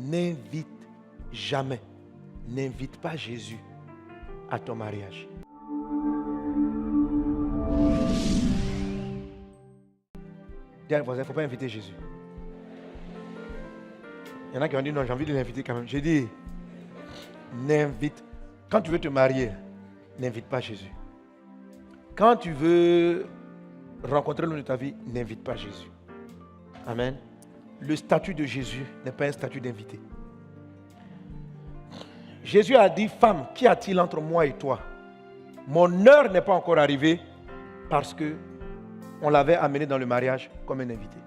n'invite jamais, n'invite pas Jésus à ton mariage. Dis à voisin, il ne faut pas inviter Jésus. Il y en a qui ont dit non, j'ai envie de l'inviter quand même. J'ai dit, n'invite. Quand tu veux te marier, n'invite pas Jésus. Quand tu veux rencontrer l'homme de ta vie, n'invite pas Jésus. Amen. Le statut de Jésus n'est pas un statut d'invité. Jésus a dit, femme, qu'y a-t-il entre moi et toi? Mon heure n'est pas encore arrivée parce que on l'avait amené dans le mariage comme un invité.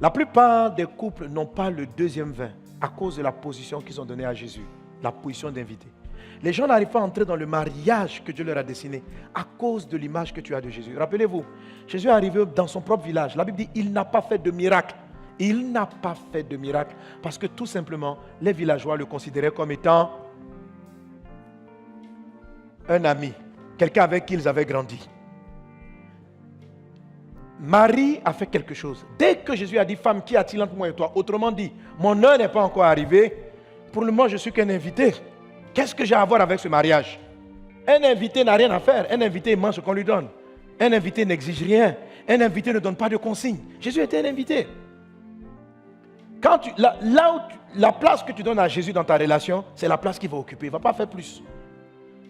La plupart des couples n'ont pas le deuxième vin à cause de la position qu'ils ont donnée à Jésus, la position d'invité. Les gens n'arrivent pas à entrer dans le mariage que Dieu leur a dessiné à cause de l'image que tu as de Jésus. Rappelez-vous, Jésus est arrivé dans son propre village. La Bible dit, il n'a pas fait de miracle. Il n'a pas fait de miracle parce que tout simplement, les villageois le considéraient comme étant un ami, quelqu'un avec qui ils avaient grandi. Marie a fait quelque chose. Dès que Jésus a dit, femme, qu'y a-t-il entre moi et toi? Autrement dit, mon heure n'est pas encore arrivée. Pour le moment, je suis qu'un invité. Qu'est-ce que j'ai à voir avec ce mariage? Un invité n'a rien à faire. Un invité mange ce qu'on lui donne. Un invité n'exige rien. Un invité ne donne pas de consignes. Jésus était un invité. Quand la place que tu donnes à Jésus dans ta relation, c'est la place qu'il va occuper. Il ne va pas faire plus.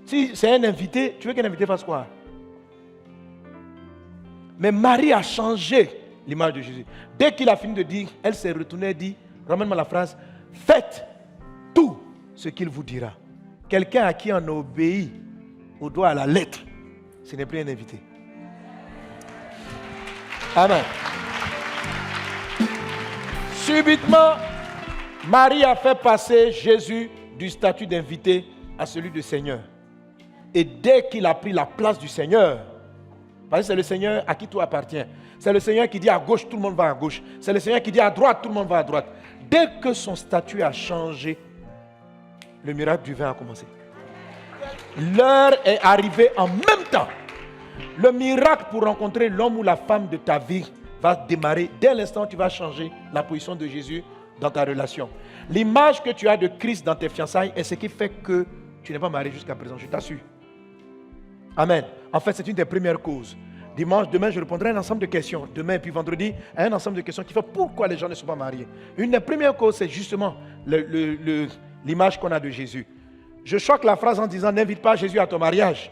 Si c'est un invité, tu veux qu'un invité fasse quoi? Mais Marie a changé l'image de Jésus. Dès qu'il a fini de dire, elle s'est retournée et dit, ramène-moi la phrase, faites tout ce qu'il vous dira. Quelqu'un à qui on obéit au doigt à la lettre, ce n'est plus un invité. Amen. Subitement, Marie a fait passer Jésus du statut d'invité à celui de Seigneur. Et dès qu'il a pris la place du Seigneur, parce que c'est le Seigneur à qui tout appartient. C'est le Seigneur qui dit à gauche, tout le monde va à gauche. C'est le Seigneur qui dit à droite, tout le monde va à droite. Dès que son statut a changé, le miracle du vin a commencé. L'heure est arrivée en même temps. Le miracle pour rencontrer l'homme ou la femme de ta vie va démarrer dès l'instant où tu vas changer la position de Jésus dans ta relation. L'image que tu as de Christ dans tes fiançailles est ce qui fait que tu n'es pas marié jusqu'à présent, je t'assure. Amen. En fait, c'est une des premières causes. Demain, je répondrai à un ensemble de questions. Demain et puis vendredi, à un ensemble de questions qui fait pourquoi les gens ne sont pas mariés. Une des premières causes, c'est justement l'image qu'on a de Jésus. Je choque la phrase en disant, n'invite pas Jésus à ton mariage.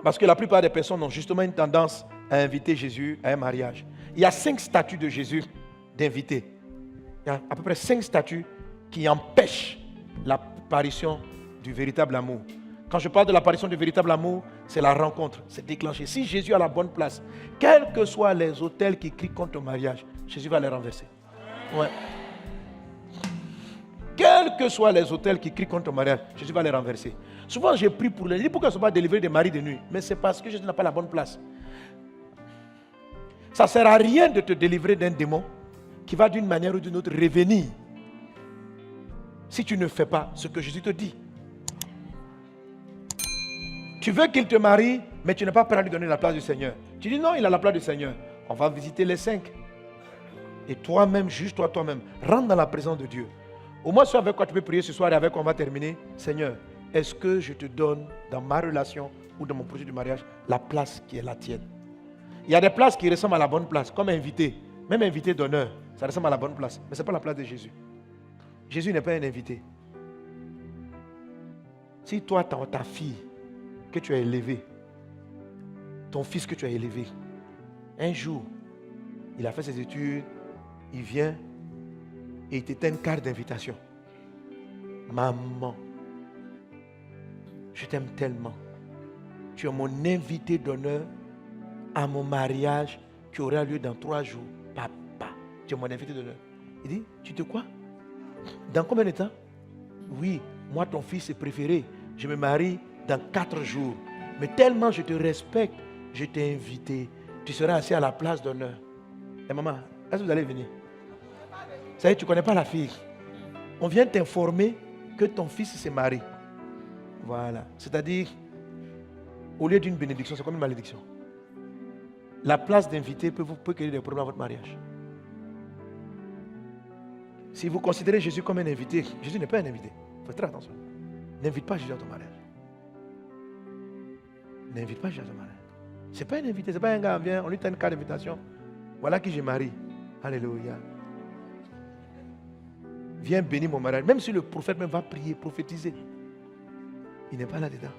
Parce que la plupart des personnes ont justement une tendance à inviter Jésus à un mariage. Il y a 5 statuts de Jésus d'inviter. Il y a à peu près 5 statuts qui empêchent l'apparition du véritable amour. Quand je parle de l'apparition du véritable amour, c'est la rencontre, c'est déclenché. Si Jésus a la bonne place, quels que soient les autels qui crient contre ton mariage, Jésus va les renverser. Ouais. Quels que soient les autels qui crient contre ton mariage, Jésus va les renverser. Souvent, j'ai prié pour les... Je dis pourquoi ils ne sont pas délivrés des maris de nuit. Mais c'est parce que Jésus n'a pas la bonne place. Ça ne sert à rien de te délivrer d'un démon qui va d'une manière ou d'une autre revenir si tu ne fais pas ce que Jésus te dit. Tu veux qu'il te marie, mais tu n'es pas prêt à lui donner la place du Seigneur. Tu dis non, il a la place du Seigneur. On va visiter les 5. Et toi-même, juge-toi toi-même. Rentre dans la présence de Dieu. Au moins, ce avec quoi tu peux prier ce soir et avec quoi on va terminer. Seigneur, est-ce que je te donne dans ma relation ou dans mon projet de mariage la place qui est la tienne? Il y a des places qui ressemblent à la bonne place, comme invité. Même invité d'honneur, ça ressemble à la bonne place. Mais ce n'est pas la place de Jésus. Jésus n'est pas un invité. Si toi, ta fille que tu as élevée, ton fils que tu as élevé, un jour, il a fait ses études, il vient et il t'éteint une carte d'invitation. Maman, je t'aime tellement. Tu es mon invité d'honneur à mon mariage qui aura lieu dans 3 jours. Papa, tu es mon invité d'honneur. Il dit, tu te quoi? Dans combien de temps? Oui, moi ton fils est préféré. Je me marie dans 4 jours. Mais tellement je te respecte, je t'ai invité. Tu seras assis à la place d'honneur. Et maman, est-ce que vous allez venir? Ça y est, tu ne connais pas la fille. On vient t'informer que ton fils s'est marié. Voilà. C'est-à-dire, au lieu d'une bénédiction, c'est comme une malédiction. La place d'invité peut créer des problèmes à votre mariage. Si vous considérez Jésus comme un invité, Jésus n'est pas un invité. Faites très attention. N'invite pas Jésus à ton mariage. N'invite pas Jésus à ton mariage. Ce n'est pas un invité, ce n'est pas un gars, viens, on lui donne une carte d'invitation. Voilà qui je marie. Alléluia. Viens bénir mon mariage. Même si le prophète même va prier, prophétiser, il n'est pas là-dedans.